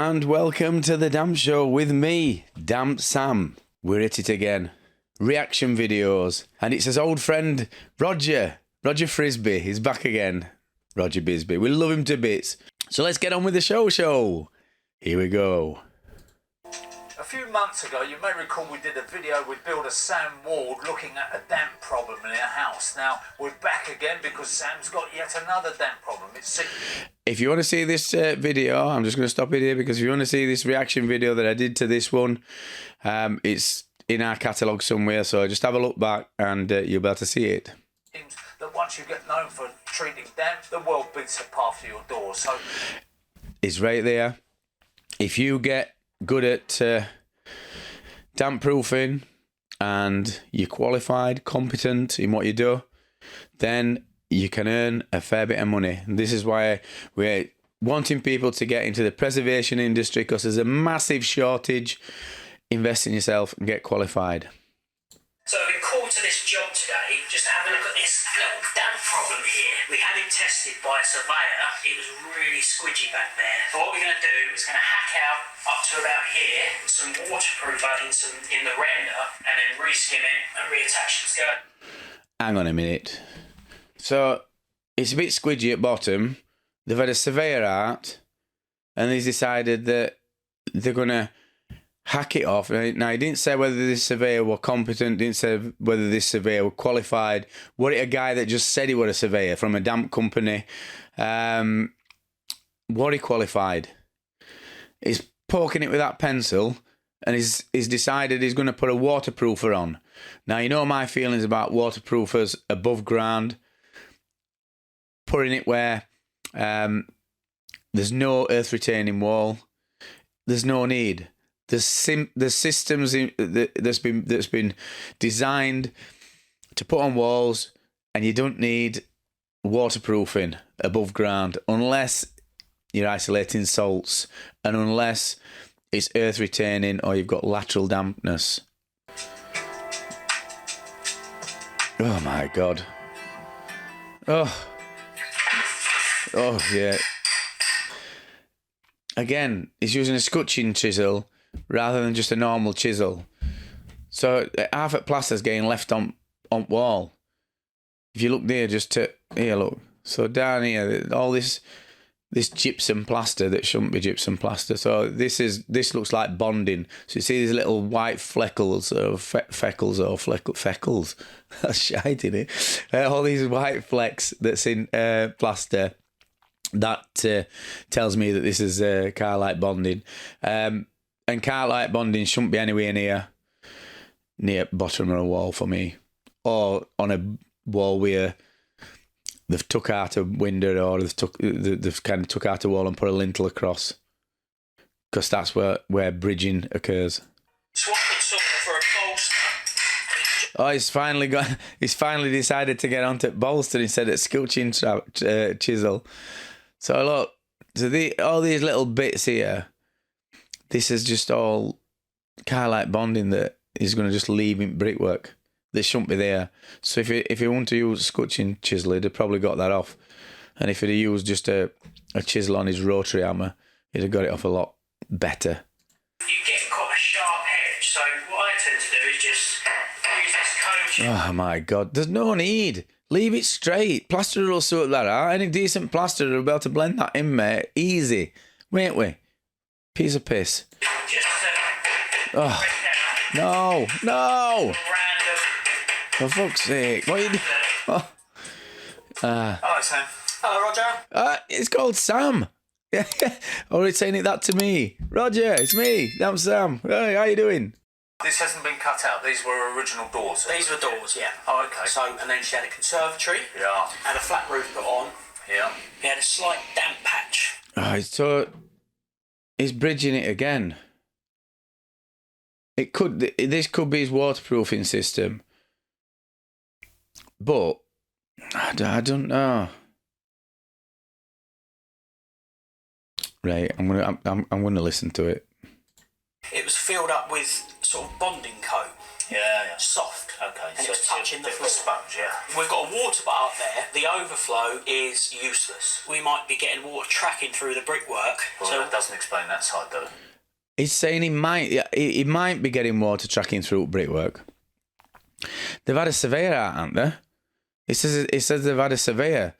and welcome to the Damp Show with me, Dampsam. We're at it again. Reaction videos. And it's his old friend, Roger Frisbee. He's back again. Roger Bisbee. We love him to bits. So let's get on with the show. Here we go. A few months ago, you may recall we did a video with Builder Sam Ward looking at a damp problem in our house. Now, we're back again because Sam's got yet another damp problem. If you want to see this video, I'm just going to stop it here because if you want to see this reaction video that I did to this one, it's in our catalogue somewhere. So just have a look back and you'll be able to see it. That once you get known for treating damp, the world beats a path to your door. So it's right there. If you get good at damp proofing and you're qualified, competent in what you do, then you can earn a fair bit of money. And this is why we're wanting people to get into the preservation industry, because there's a massive shortage. Invest in yourself and get qualified. So I've been called to this job today just to have a look at this little damp problem here. We had it tested by a surveyor. It was really squidgy back there. So what we're going to do is going to hack out up to about here, with some waterproofer in the render, and then reskim it and reattach it together. Hang on a minute. So it's a bit squidgy at bottom. They've had a surveyor out and they've decided that they're going to hack it off. Now, he didn't say whether this surveyor were competent, didn't say whether this surveyor were qualified. Were it a guy that just said he were a surveyor from a damp company? Were he qualified? He's poking it with that pencil and he's decided he's going to put a waterproofer on. Now, you know my feelings about waterproofers above ground. Putting it where there's no earth retaining wall. There's no need. There's systems that's been designed to put on walls, and you don't need waterproofing above ground unless you're isolating salts and unless it's earth retaining or you've got lateral dampness. Oh my God. Oh yeah. Again, he's using a scutching chisel rather than just a normal chisel. So half at plaster's getting left on wall. If you look there, here, look. So down here, all this gypsum plaster that shouldn't be gypsum plaster. So this looks like bonding. So you see these little white freckles or feckles. That's shite, isn't it? All these white flecks that's in plaster. That tells me that this is Carlite bonding. And Carlite bonding shouldn't be anywhere near bottom of a wall for me. Or on a wall where they've took out a window or they've kind of took out a wall and put a lintel across. Because that's where bridging occurs. Swapping soil for a bolster. Oh, he's finally decided to get onto bolster instead of scutching chisel. So look, all these little bits here, this is just all Carlite bonding that is going to just leave in brickwork. They shouldn't be there. So if you want to use scutching chisel, he'd have probably got that off. And if he'd have used just a chisel on his rotary hammer, he'd have got it off a lot better. You get quite a sharp edge, so what I tend to do is just use this cone. Oh my God, there's no need. Leave it straight. Plasterer will sort that out. Any decent plasterer will be able to blend that in, mate. Easy. Won't we? Piece of piss. Oh, no. For fuck's sake. What are you doing? Oh. hello, Sam. Hello, Roger. It's called Sam. Yeah. Already saying that to me. Roger, it's me. I'm Sam. Hey, how you doing? This hasn't been cut out. These were original doors. These were doors, yeah. Oh, okay. So, and then she had a conservatory. Yeah. Had a flat roof put on. Yeah. He had a slight damp patch. So he's bridging it again. This could be his waterproofing system, but I don't know. Right, I'm gonna listen to it. It was filled up with sort of bonding coat. Yeah. soft. Okay. And so it's touching the a bit of floor. a sponge, yeah. We've got a water butt up there. The overflow is useless. We might be getting water tracking through the brickwork. Well, so that doesn't explain that side, though. He's saying he might be getting water tracking through brickwork. They've had a surveyor out, haven't they? It says they've had a surveyor.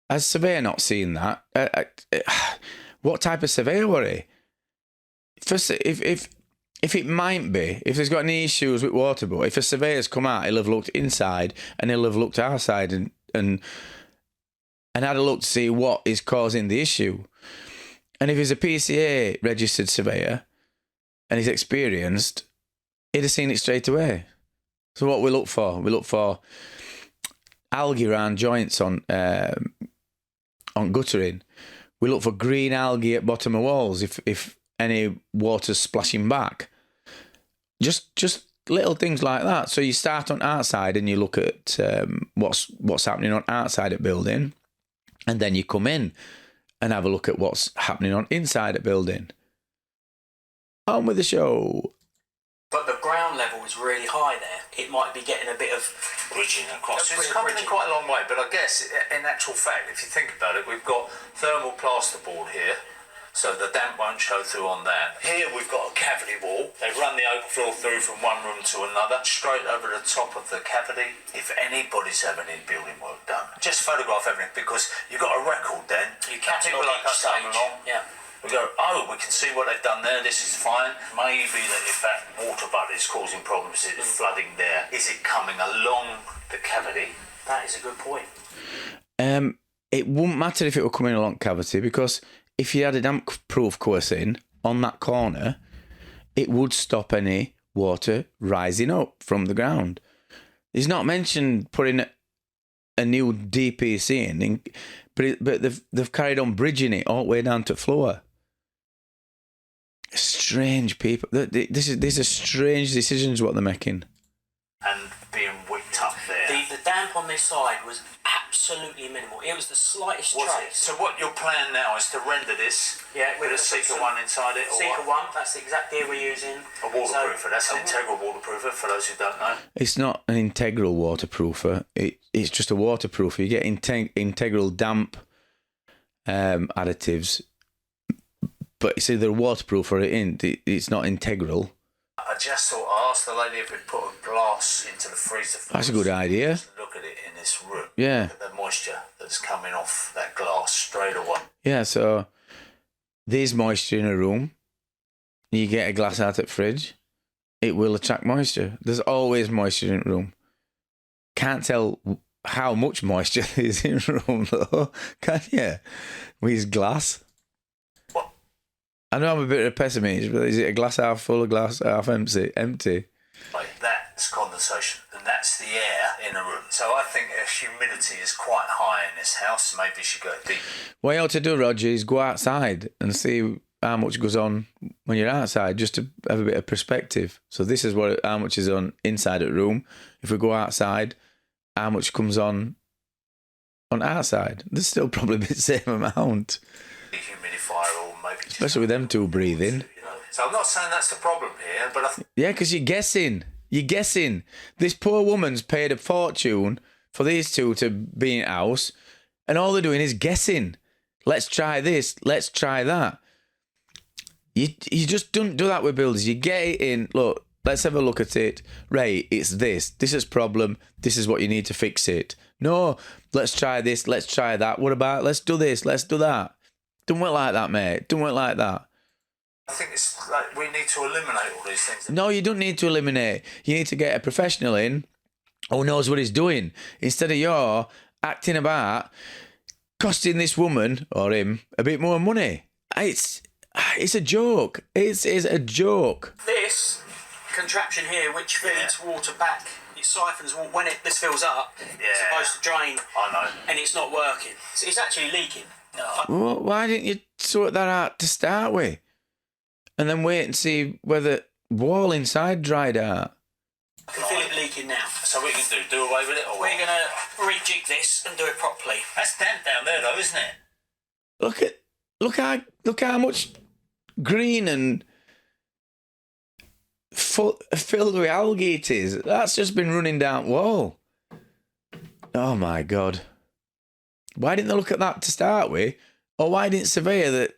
Has surveyor not seen that? What type of surveyor were he? First, if it might be, if there's got any issues with water, but if a surveyor's come out, he'll have looked inside and he'll have looked outside and had a look to see what is causing the issue. And if he's a PCA registered surveyor and he's experienced, he'd have seen it straight away. So what we look for algae around joints on guttering. We look for green algae at bottom of walls if any water's splashing back. Just little things like that. So you start on outside and you look at what's happening on outside at building, and then you come in and have a look at what's happening on inside at building. On with the show. But the ground level is really high there. It might be getting a bit of Bridging across. It's coming in quite a long way, but I guess in actual fact, if you think about it, we've got thermal plasterboard here, so the damp won't show through on that. Here we've got a cavity wall. They run the overflow through from one room to another, straight over the top of the cavity. If anybody's having any building work done, just photograph everything, because you've got a record then. You catalogue people like each us come stage. along. Yeah. We go, oh, we can see what they've done there, this is fine. Maybe that if that water butt is causing problems, it's flooding there. Is it coming along the cavity? That is a good point. It wouldn't matter if it were coming along cavity, because if you had a damp-proof coursing on that corner, it would stop any water rising up from the ground. He's not mentioned putting a new DPC in, but they've carried on bridging it all the way down to floor. Strange people. These are strange decisions what they're making. And being wicked up there. The damp on this side was absolutely minimal. It was the slightest Was it? trace. So what your plan now is to render this with a Seeker one inside it? Or Seeker what? one, that's the exact gear we're using. A waterproofer, that's an integral waterproofer for those who don't know. It's not an integral waterproofer. It's just a waterproofer. You get integral damp additives, but it's either waterproof or it's not integral. I just thought I asked the lady if we'd put a glass into the freezer. That's a good idea. Just look at it in this room. Yeah. Look at the moisture that's coming off that glass straight away. Yeah, so there's moisture in a room. You get a glass out at fridge, it will attract moisture. There's always moisture in a room. Can't tell how much moisture there is in a room, though, can you? With glass. What? I know I'm a bit of a pessimist, but is it a glass half full or glass half empty? Like that's condensation, and that's the air in a room. So I think humidity is quite high in this house. Maybe you should go deep. What you ought to do, Roger, is go outside and see how much goes on when you're outside, just to have a bit of perspective. So this is how much is on inside a room. If we go outside, how much comes on outside? There's still probably the same amount. The humidifier, or maybe just Especially with them two breathing. you know. So I'm not saying that's the problem here, but I think Yeah, because you're guessing. You're guessing. This poor woman's paid a fortune for these two to be in house, and all they're doing is guessing. Let's try this. Let's try that. You just don't do that with builders. You get it in. Look, let's have a look at it. Right, it's this. This is problem. This is what you need to fix it. No, let's try this. Let's try that. What about let's do this. Let's do that. Don't work like that, mate. Don't work like that. I think it's like we need to eliminate all these things. No, you don't need to eliminate. You need to get a professional in who knows what he's doing. Instead of your acting about costing this woman or him a bit more money. It's a joke. It's a joke. This contraption here, which feeds water back, it siphons water. When this fills up, it's supposed to drain. I know. And it's not working. So it's actually leaking. Well, why didn't you sort that out to start with? And then wait and see whether wall inside dried out. I can feel it leaking now. So we can do away with it, or We're going to rejig this and do it properly. That's damp down there, though, isn't it? Look how much green and filled with algae it is. That's just been running down wall. Oh my God. Why didn't they look at that to start with? Or why didn't surveyor that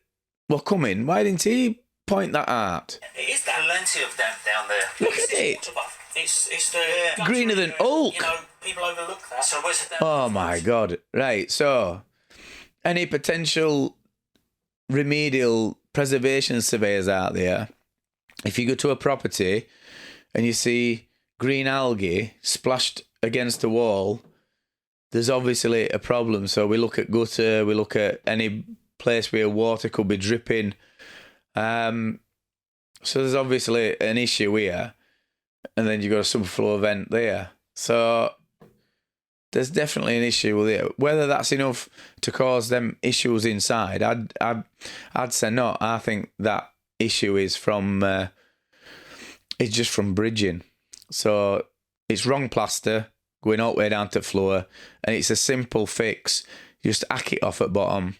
were coming, why didn't he point that out? It is that. Plenty of damp down there. Look at it. It's the Greener than Hulk. You know, people overlook that. So where's the damp? Oh my God. Right, so any potential remedial preservation surveyors out there, if you go to a property and you see green algae splashed against the wall, there's obviously a problem. So we look at gutter, we look at any place where water could be dripping. So there's obviously an issue here. And then you've got a subfloor vent there. So there's definitely an issue with it. Whether that's enough to cause them issues inside, I'd say not. I think that issue is from it's just from bridging. So it's wrong plaster going all the way down to the floor, and it's a simple fix. You just hack it off at bottom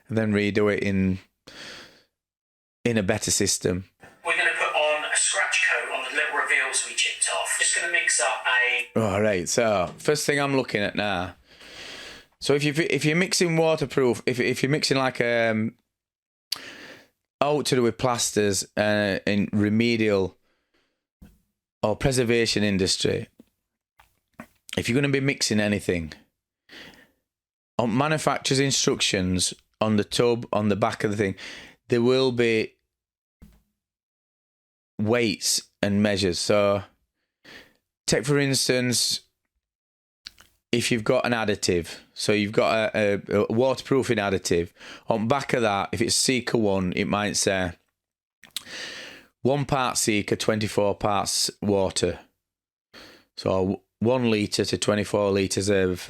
and then redo it in a better system. We're going to put on a scratch coat on the little reveals we chipped off. Just going to mix up a... All right, so first thing I'm looking at now. So if you're mixing waterproof, if you're mixing like all to do with plasters in remedial or preservation industry, if you're going to be mixing anything, on manufacturer's instructions on the tub, on the back of the thing, there will be weights and measures. So take for instance, if you've got an additive, so you've got a waterproofing additive, on back of that, if it's Sika 1, it might say 1 part Sika, 24 parts water. So 1 litre to 24 litres of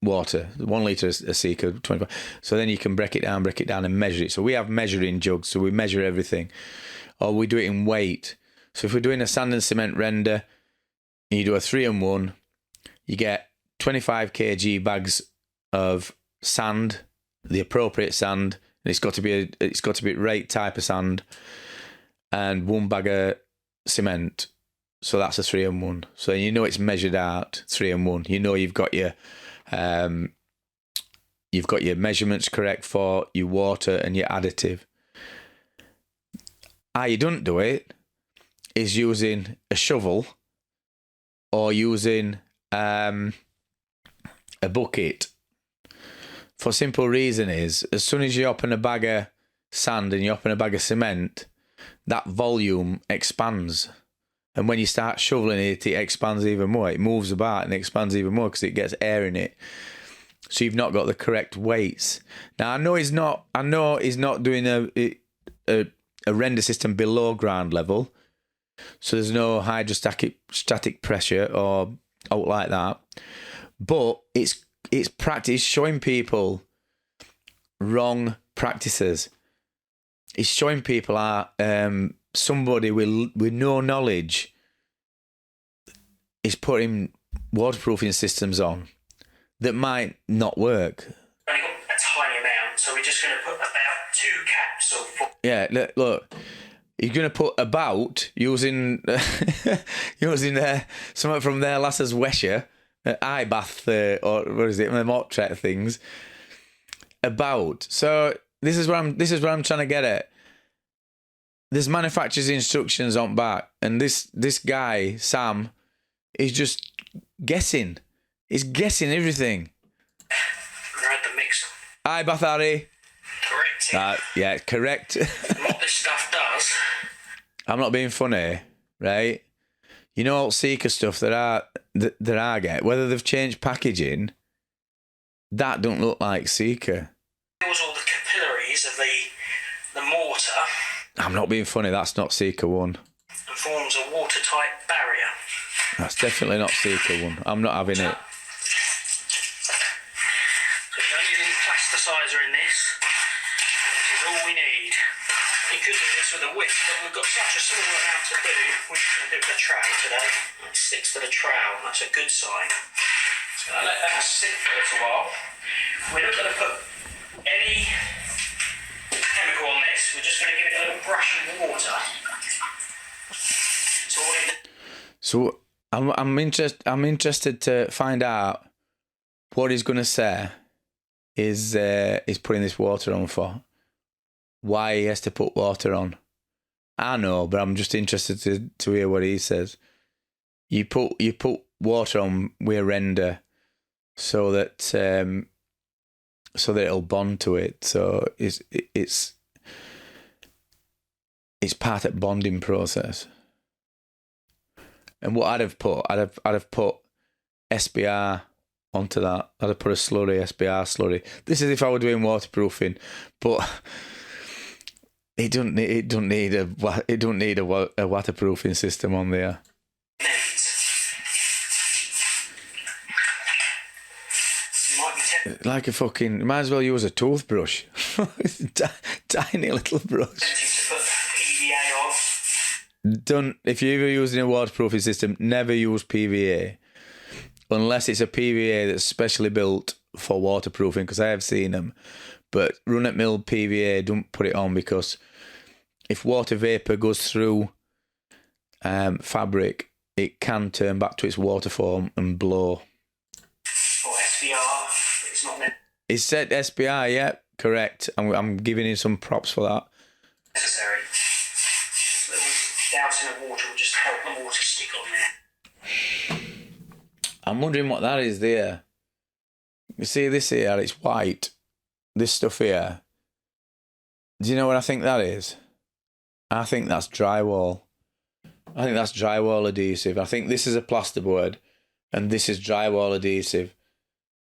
water. 1 litre of Sika, 24. So then you can break it down and measure it. So we have measuring jugs, so we measure everything. Or we do it in weight. So if we're doing a sand and cement render, and you do a 3-in-1, you get 25 kg bags of sand, the appropriate sand, and it's got to be right type of sand, and 1 bag of cement. So that's a 3-in-1. So you know it's measured out 3-in-1. You know you've got your measurements correct for your water and your additive. How you don't do it is using a shovel or using a bucket. For simple reason is, as soon as you open a bag of sand and you open a bag of cement, that volume expands. And when you start shoveling it, it expands even more. It moves about and expands even more because it gets air in it. So you've not got the correct weights. Now I know he's not doing a render system below ground level, so there's no hydrostatic pressure or out like that. But it's practice showing people wrong practices. It's showing people somebody with no knowledge is putting waterproofing systems on that might not work. Only got a tiny amount, so we're just going to put about 2 caps of... Yeah, look, you're going to put about using something from their lasses Wesher, eye bath, or what is it, the Mottret things. About. So this is what I'm trying to get at. There's manufacturer's instructions on back, and this guy Sam is just guessing. He's guessing everything. Right, the mix. Aye, bath Harry. Correct. Yeah, correct. What this stuff does. I'm not being funny, right? You know all Sika stuff that I get, whether they've changed packaging, that don't look like Sika. Fills all the capillaries of the mortar. I'm not being funny, that's not Sika 1. And forms a watertight barrier. That's definitely not Sika 1. I'm not having it. So we don't need any plasticizer in this. This is all we need. You could do this with a whisk, but we've got such a small amount to do. We're just going to do it with a trowel today. It sticks to the trowel, and that's a good sign. So I'm going to let that sit for a little while. We're not going to put any chemical on this. this, we're just going to give it a little brush of water. So all it So I'm interested to find out what he's going to say is putting this water on for. Why he has to put water on. I know, but I'm just interested to hear what he says. You put water on with render so that it'll bond to it. So it's part of the bonding process. And what I'd have put SBR onto that. I'd have put a slurry, SBR slurry. This is if I were doing waterproofing, but it don't need a waterproofing system on there. Like a fucking, you might as well use a toothbrush. Tiny little brush. Don't, if you're ever using a waterproofing system, never use PVA. Unless it's a PVA that's specially built for waterproofing, because I have seen them. But run-at-mill PVA, don't put it on, because if water vapour goes through fabric, it can turn back to its water form and blow. Or SBR, it's not It said SBR, yeah, correct. I'm giving you some props for that. necessary. Just a little dousing of water will just help the water stick on there. I'm wondering what that is there. You see this here, it's white. This stuff here. Do you know what I think that is? I think that's drywall. I think that's drywall adhesive. I think this is a plasterboard and this is drywall adhesive.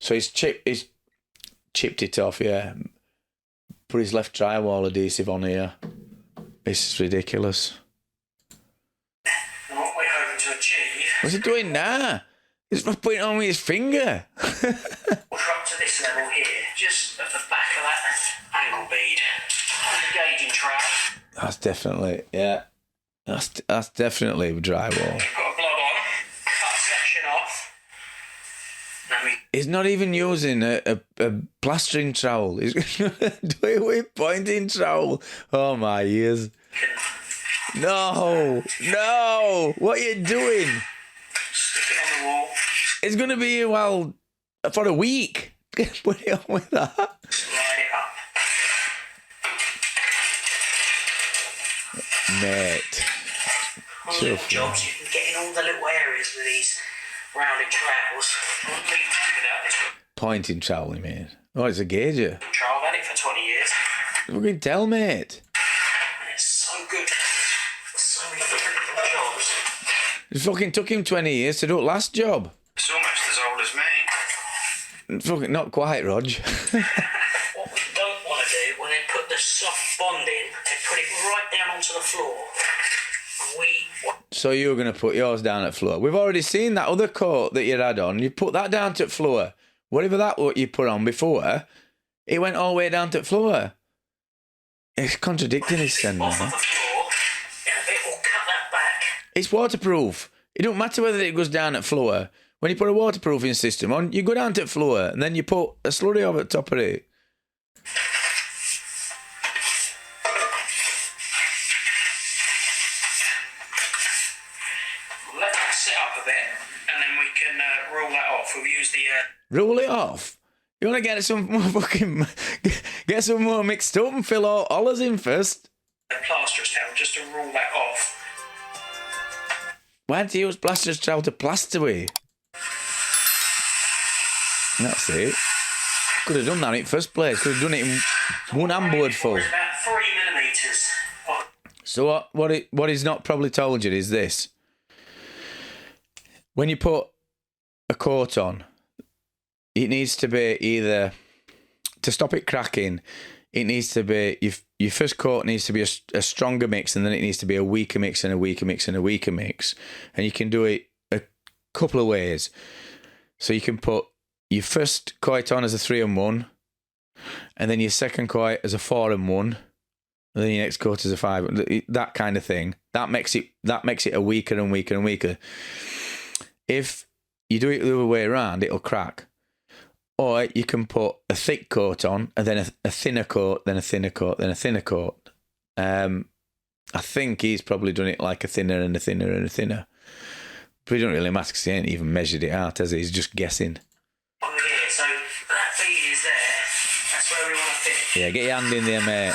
So he's chipped it off, yeah. But he's left drywall adhesive on here. This is ridiculous. And what we're hoping to achieve... What's he doing now? He's putting it on with his finger. We're up to this level here, just at the back of that angle bead. And the gauging trowel. That's definitely, yeah. That's definitely drywall. Put a blob on, cut a section off. He's not even using a plastering trowel. He's doing it with pointing trowel. Oh my ears. No, what are you doing? Stick it on the wall. It's going to be here, well, for a week. Put it on with that. Slide it up. Mate. On the little jobs, you can get in all the little areas with these rounded trowels. I wouldn't leave you without this Pointing trowel, you mean? Oh, it's a gauger. trowel. I've had it for 20 years. Fucking tell, mate. And it's so good. So many different little jobs. It fucking took him 20 years to do the last job. It's almost as old as me. Fucking not quite, Rog. What we don't want to do, when they put the soft bond in, they put it right down onto the floor. So you're going to put yours down at floor. We've already seen that other coat that you had on. You put that down to floor. Whatever that what you put on before, it went all the way down to floor. It's contradicting his sentence. Off of the floor, and it will cut that back. It's waterproof. It don't matter whether it goes down at floor. When you put a waterproofing system on, you go down to floor and then you put a slurry over the top of it. Let that sit up a bit, and then we can rule that off. We'll use the... Rule it off. You want to get some more fucking... Get some more mixed up and fill all hollers in first. plasterer's towel, just to rule that off. Why don't you use plasterer's towel to plaster with? That's it. Could have done that in the first place. Could have done it in one handboard full. It's about 3 millimetres. Oh. So what he's not probably told you is this. When you put a coat on, it needs to be either, to stop it cracking, it needs to be, your first coat needs to be a stronger mix, and then it needs to be a weaker mix and a weaker mix and a weaker mix. And you can do it a couple of ways. So you can put your first coat on as a 3-in-1, and then your second coat as a 4-in-1, and then your next coat as a 5. That kind of thing. That makes it a weaker and weaker and weaker. If you do it the other way around, it'll crack. Or you can put a thick coat on, and then a thinner coat, then a thinner coat, then a thinner coat. I think he's probably done it like a thinner and a thinner and a thinner. But it don't really matter because he ain't even measured it out, has he? He's just guessing. Oh yeah, so that bead is there. That's where we want to finish. Yeah, get your hand in there, mate.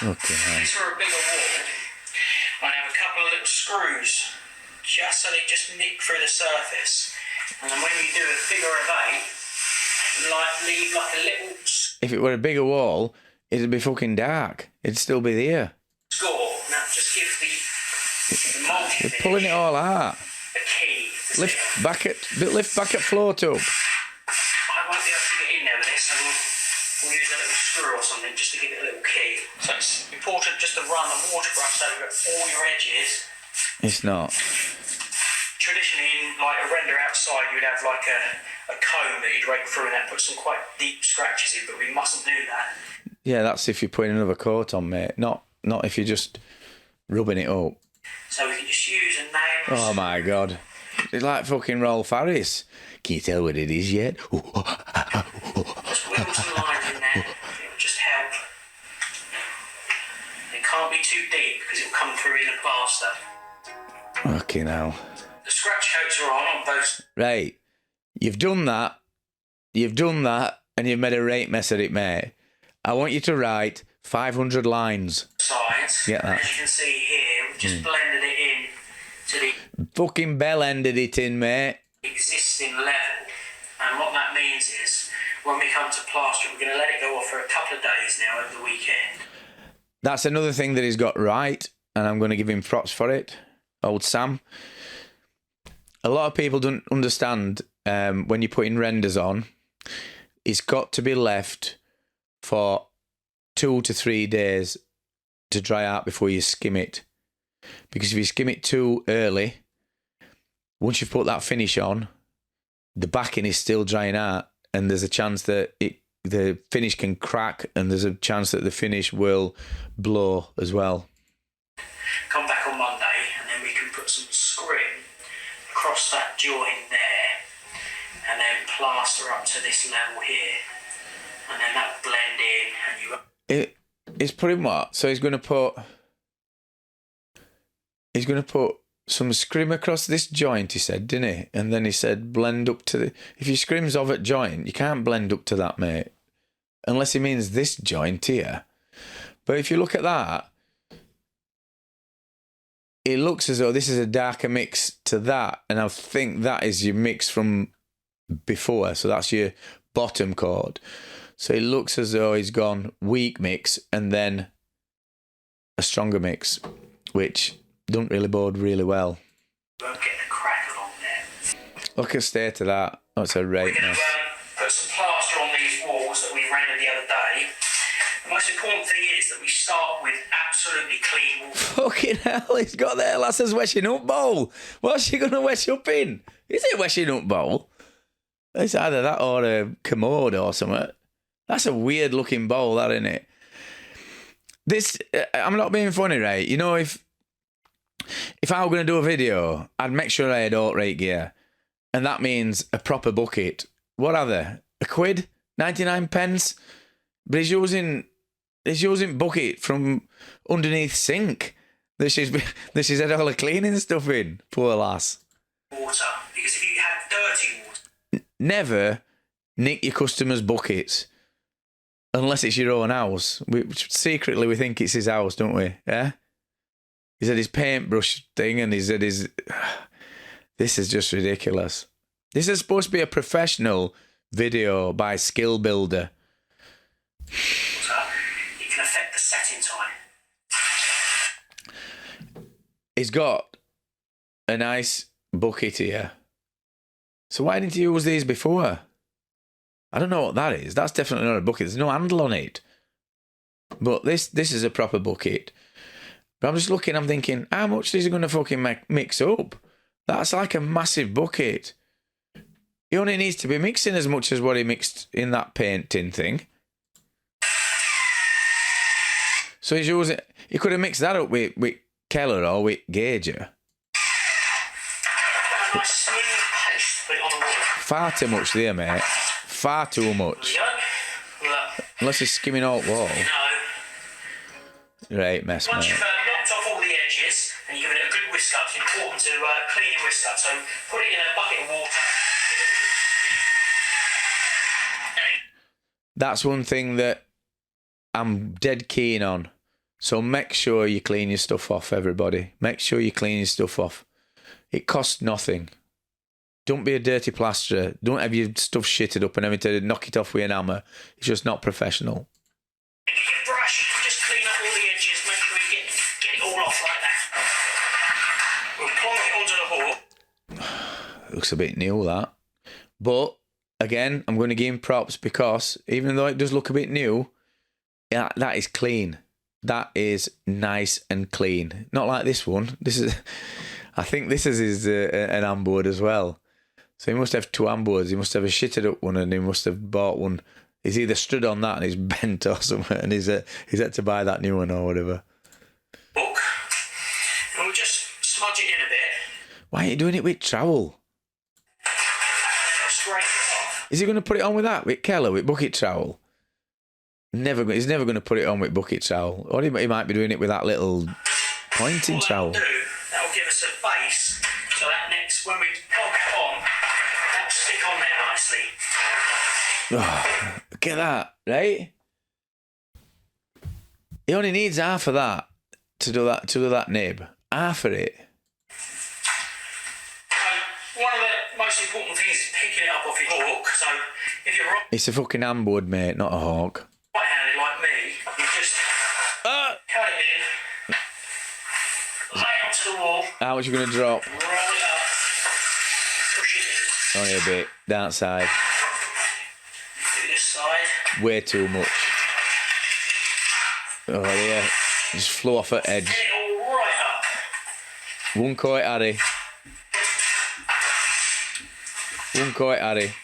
Okay. This for a bigger wall, I'd have a couple of little screws just so they just nick through the surface. And then when you do a figure of 8, leave like a little If it were a bigger wall, it'd be fucking dark. It'd still be there. score. Now just give the multi You're pulling it all out. a key. Lift back at floor tub. I won't be able to get in there with this, so we'll use a little screw or something just to give it a little key. So it's important just to run the water brush over all your edges. It's not. Traditionally, in like a render outside, you'd have like a comb that you'd rake through and that put some quite deep scratches in, but we mustn't do that. Yeah, that's if you're putting another coat on, mate. Not if you're just rubbing it up. So we can just use a nail. Oh my god. It's like fucking Rolf Harris. Can you tell what it is yet? Just wiggle some lines in there. It'll just help. It can't be too deep because it'll come through in the plaster. Okay, now. The scratch coats are on both Right. You've done that, and you've made a right mess of it, mate. I want you to write 500 lines. sides. Get that. As you can see here, we've just blended it in to the Fucking bell-ended it in, mate. existing level. And what that means is, when we come to plaster, we're going to let it go off for a couple of days now over the weekend. That's another thing that he's got right, and I'm going to give him props for it. Old Sam. A lot of people don't understand when you're putting renders on, it's got to be left for 2 to 3 days to dry out before you skim it. Because if you skim it too early, once you've put that finish on, the backing is still drying out, and there's a chance that the finish can crack, and there's a chance that the finish will blow as well. Come back on Monday, and then we can put some scrim across that joint there, and then plaster up to this level here, and then that blend in, and you. He's putting what? So he's going to put some scrim across this joint, he said, didn't he? And then he said blend up to the... If your scrim's off at joint, you can't blend up to that, mate. Unless he means this joint here. But if you look at that, it looks as though this is a darker mix to that. And I think that is your mix from before. So that's your bottom coat. So it looks as though he's gone weak mix and then a stronger mix, which don't really bode really well. Won't get the crack along there. Look at state of that. That's a We're right going to mess. put some plaster on these walls that we rendered the other day. The most important thing is that we start with absolutely clean walls. Fucking hell, he's got their lass's washing up bowl. What's she going to wash up in? Is it a washing up bowl? It's either that or a commode or something. That's a weird looking bowl, that, isn't it? This, I'm not being funny, right? You know, if I were going to do a video, I'd make sure I had alt-right gear. And that means a proper bucket. What are they? A quid? 99 pence? But he's using bucket from underneath sink that she's had all the cleaning stuff in. Poor lass. Water, because if you have dirty water, Never nick your customers' buckets unless it's your own house. Secretly we think it's his house, don't we? Yeah? He's had his paintbrush thing and he's had his... This is just ridiculous. This is supposed to be a professional video by Skill Builder. it can affect the setting time. He's got a nice bucket here. So why didn't you use these before? I don't know what that is. That's definitely not a bucket. There's no handle on it. But this is a proper bucket. But I'm just looking, I'm thinking, how much is he going to fucking mix up? That's like a massive bucket. He only needs to be mixing as much as what he mixed in that painting thing. So he's using... He could have mixed that up with Keller or with Gauger. A nice smooth paste, put it on the wall. Far too much there, mate. Far too much. There we go. Look, Unless he's skimming alt wall. you know, Right, mess, Once mate. you've knocked off all the edges and you've given it a good whisk up, it's important to clean your whisk up. So put it in a bucket of water. That's one thing that I'm dead keen on. So make sure you clean your stuff off, everybody. Make sure you clean your stuff off. It costs nothing. Don't be a dirty plasterer. Don't have your stuff shitted up and having to knock it off with an hammer. It's just not professional. Get your brush, just clean up all the edges, make sure you get it all off like that. We'll plonk it onto the hook. Looks a bit new, that. But, again, I'm going to give him props because even though it does look a bit new, yeah, that is clean. That is nice and clean. Not like this one. I think this is an hand board as well. So he must have two hand boards. He must have a shitted up one and he must have bought one. He's either stood on that and he's bent or something and he's had to buy that new one or whatever. Hook. And we'll just smudge it in a bit. Why are you doing it with trowel? Scrape it off. Is he going to put it on with that? With Keller, with bucket trowel? He's never going to put it on with bucket trowel. Or he might be doing it with that little pointing trowel. That'll give us a base. So that next, when we plonk it on, that'll stick on there nicely. Oh, look at that, right? He only needs half of that to do that nib. Half of it. So one of the most important things is picking it up off your hook. So if you're It's a fucking handboard, mate, not a hawk. right-handed like me, you just cut it in, lay it onto the wall, How much are you going to drop? roll it up, push it in. Only a bit. Down side. Do this side. Way too much. Oh, yeah. Just flew off at edge. Get it all right up. One coat, Harry. One coat, Harry. It's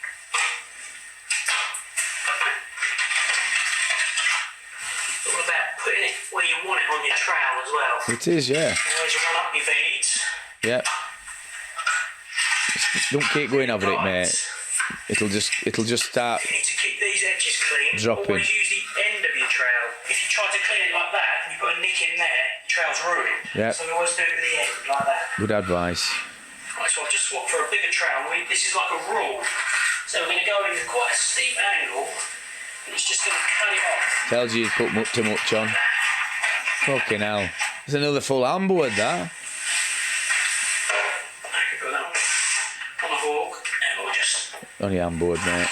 all about putting it where you want it on your trowel as well. It is, yeah. Otherwise you run up your beads. Yeah. Don't keep going over it, mate. It'll just start. You need to keep these edges clean. Dropping. Always use the end of your trowel. If you try to clean it like that and you put a nick in there, your trowel's ruined. Yep. So we always do it with the end, like that. Good advice. Right, so I've just swapped for a bigger trowel. This is like a rule. So we're going to go in quite a steep angle and it's just going to cut it off. Tells you put too much on. Fucking hell. There's another full handboard, that. I can put that on the hook and we'll just... On your handboard, mate.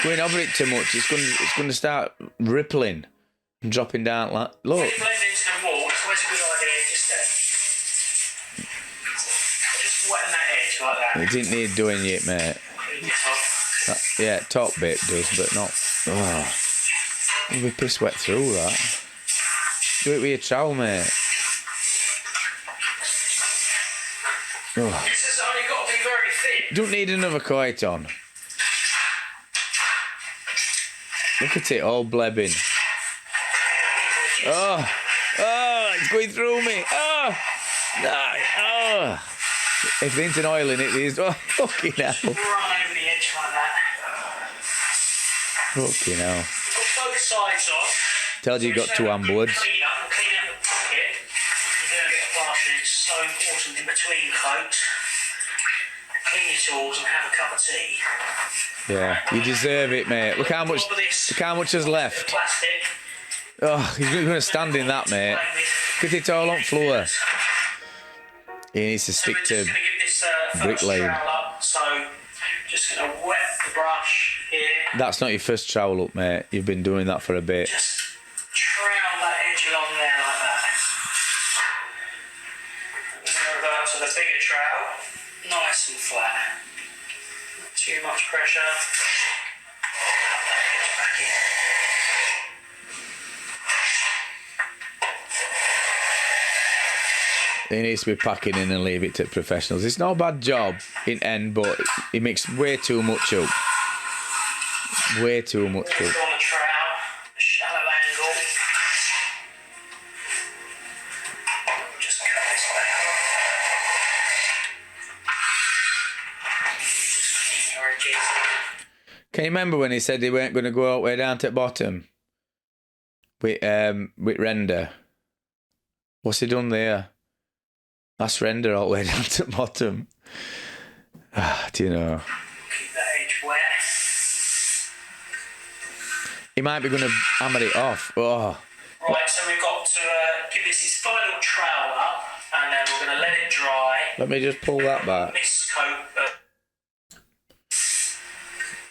Going over it too much, it's going to start rippling and dropping down like... Look. When you blend into the wall, it's always a good idea just wetting that edge like that. It didn't need doing yet, mate. Clean it off. Yeah, top bit does, but not... Oh. You'll be piss wet through that. Do it with your trowel, mate. Oh. This has only got to be very thin. Don't need another coat on. Look at it, all blebbing. Oh, it's going through me. Oh. If there ain't an oil in it, there's... Oh, fucking hell. Run over the edge like that. Fucking hell. Put both sides on. Tells you got two handboards. Clean up the bucket. If you're going to get plastering, it's so important in between coats. Clean your tools and have a cup of tea. Yeah, you deserve it, mate. Look how much is left. Plastic. Oh, he's going to stand in that, mate. Look at it all on floor. He needs to stick to bricklaying. So, just going to wet the brush here. That's not your first trowel up, mate. You've been doing that for a bit. Just trowel that edge along there like that. And then revert to the bigger trowel. Nice and flat. Not too much pressure. Cut that edge back in. He needs to be packing in and leave it to professionals. It's not a bad job in end, but he makes way too much up. Way too much up. On the trowel, shallow angle. Just cut this back off. Just clean your edges. Can you remember when he said he weren't going to go all the way down to the bottom with render? What's he done there? That's render all the way down to the bottom. Do you know? Keep that edge wet. He might be going to hammer it off. Oh. Right, so we've got to give this its final trowel up, and then we're going to let it dry. Let me just pull that back. Mist coat.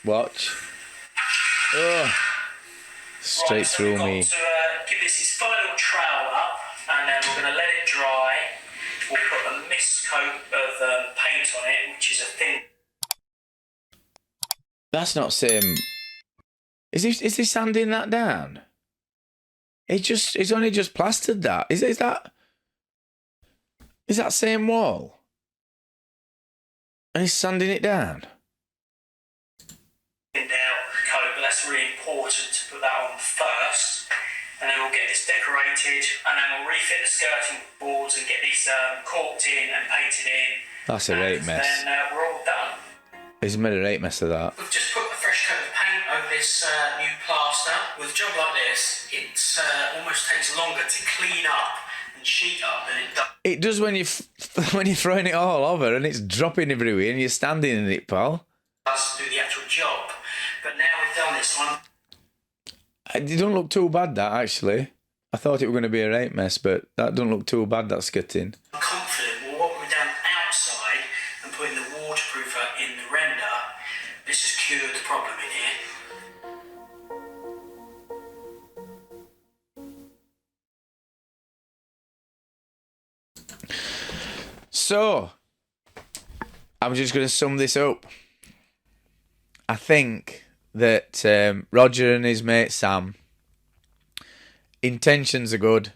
Watch. Oh. Straight Right, so through we've got me. to give this its final trowel up, and then we're going to let it dry. We'll put a mist coat of paint on it, which is a thin. That's not same. Is he sanding that down? He's only just plastered that. Is that same wall? And he's sanding it down. Thinned out coat, but that's really important to put that on first. And then we'll get this decorated, and then we'll refit the skirting boards and get these corked in and painted in. That's a right mess. And then we're all done. He's made a right mess of that. We've just put a fresh coat of paint over this new plaster. With a job like this, it almost takes longer to clean up and sheet up than it does. It does when when you're throwing it all over and it's dropping everywhere and you're standing in it, pal. To do the actual job. But now we've done this one. It don't look too bad, that, actually. I thought it was going to be a right mess, but that don't look too bad, that skirting. I'm confident with what we've done outside and putting the waterproofer in the render, this has cured the problem in here. So, I'm just going to sum this up. I think that Roger and his mate Sam, intentions are good,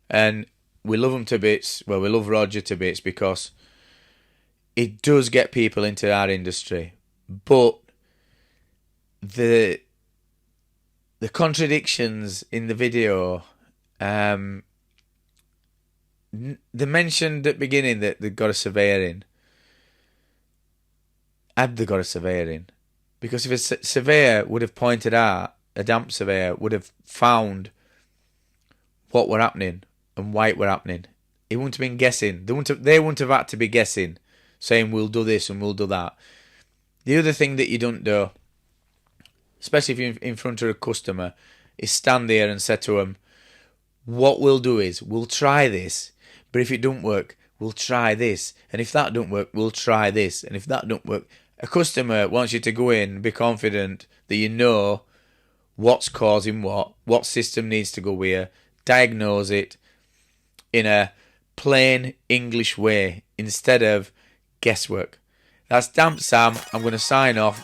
and we love them to bits. Well, we love Roger to bits because it does get people into our industry, but the contradictions in the video, they mentioned at the beginning that they've got a surveyor in. Had they got a surveyor in? Because if a surveyor would have pointed out, a damp surveyor would have found what were happening and why it were happening. He wouldn't have been guessing. They wouldn't have had to be guessing, saying we'll do this and we'll do that. The other thing that you don't do, especially if you're in front of a customer, is stand there and say to them, what we'll do is we'll try this, but if it don't work, we'll try this, and if that don't work, we'll try this, and if that don't work. A customer wants you to go in and be confident that you know what's causing what system needs to go where, diagnose it in a plain English way instead of guesswork. That's Dampsam. I'm going to sign off,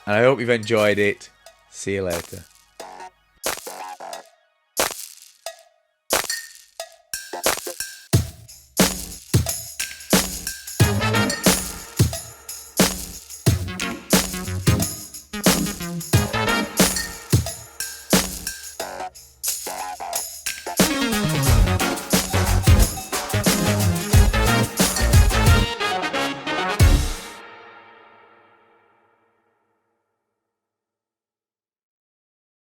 and I hope you've enjoyed it. See you later.